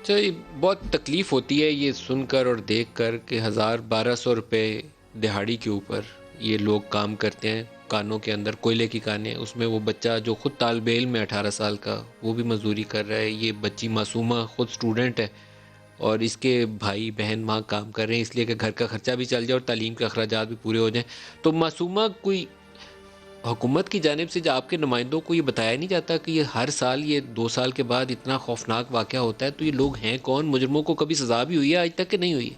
اچھا، یہ بہت تکلیف ہوتی ہے یہ سن کر اور دیکھ کر کہ 1,000 1,200 روپے دہاڑی کے اوپر یہ لوگ کام کرتے ہیں، کانوں کے اندر کوئلے کی کانیں، اس میں وہ بچہ جو خود طالب علم ہے 18 سال کا وہ بھی مزدوری کر رہا ہے، یہ بچی معصومہ خود اسٹوڈنٹ ہے اور اس کے بھائی بہن وہاں کام کر رہے ہیں اس لیے کہ گھر کا خرچہ بھی چل جائے اور تعلیم کے اخراجات بھی پورے ہو جائیں. تو معصومہ کوئی حکومت کی جانب سے جو آپ کے نمائندوں کو یہ بتایا نہیں جاتا کہ یہ ہر سال یہ 2 سال کے بعد اتنا خوفناک واقعہ ہوتا ہے، تو یہ لوگ ہیں کون؟ مجرموں کو کبھی سزا بھی ہوئی ہے آج تک کہ نہیں ہوئی؟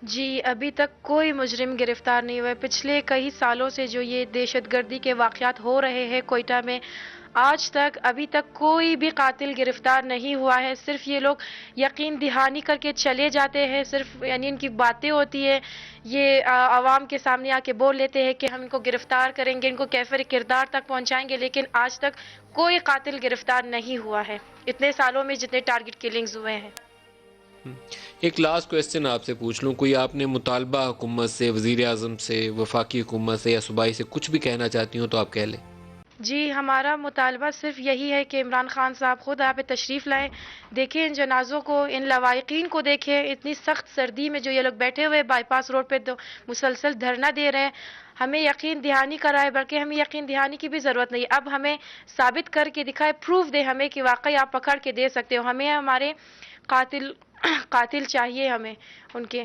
جی ابھی تک کوئی مجرم گرفتار نہیں ہوا ہے. پچھلے کئی سالوں سے جو یہ دہشت گردی کے واقعات ہو رہے ہیں کوئٹہ میں، آج تک ابھی تک کوئی بھی قاتل گرفتار نہیں ہوا ہے. صرف یہ لوگ یقین دہانی کر کے چلے جاتے ہیں، صرف یعنی ان کی باتیں ہوتی ہے، یہ عوام کے سامنے آ کے بول لیتے ہیں کہ ہم ان کو گرفتار کریں گے، ان کو کیفر کردار تک پہنچائیں گے، لیکن آج تک کوئی قاتل گرفتار نہیں ہوا ہے اتنے سالوں میں جتنے ٹارگٹ کلنگز ہوئے ہیں. ایک لاسٹ کویسچن آپ سے پوچھ لوں، کوئی آپ نے مطالبہ حکومت سے، وزیر اعظم سے، وفاقی حکومت سے یا صوبائی سے کچھ بھی کہنا چاہتی ہوں تو آپ کہہ لیں. جی ہمارا مطالبہ صرف یہی ہے کہ عمران خان صاحب خود آپ تشریف لائیں، دیکھیں ان جنازوں کو، ان لواحقین کو دیکھیں. اتنی سخت سردی میں جو یہ لوگ بیٹھے ہوئے بائی پاس روڈ پہ مسلسل دھرنا دے رہے ہیں، ہمیں یقین دہانی کرائے، بلکہ ہمیں یقین دہانی کی بھی ضرورت نہیں. اب ہمیں ثابت کر کے دکھائے، پروف دے ہمیں کہ واقعی آپ پکڑ کے دے سکتے ہو. ہمیں ہمارے قاتل قاتل چاہیے ہمیں ان کے.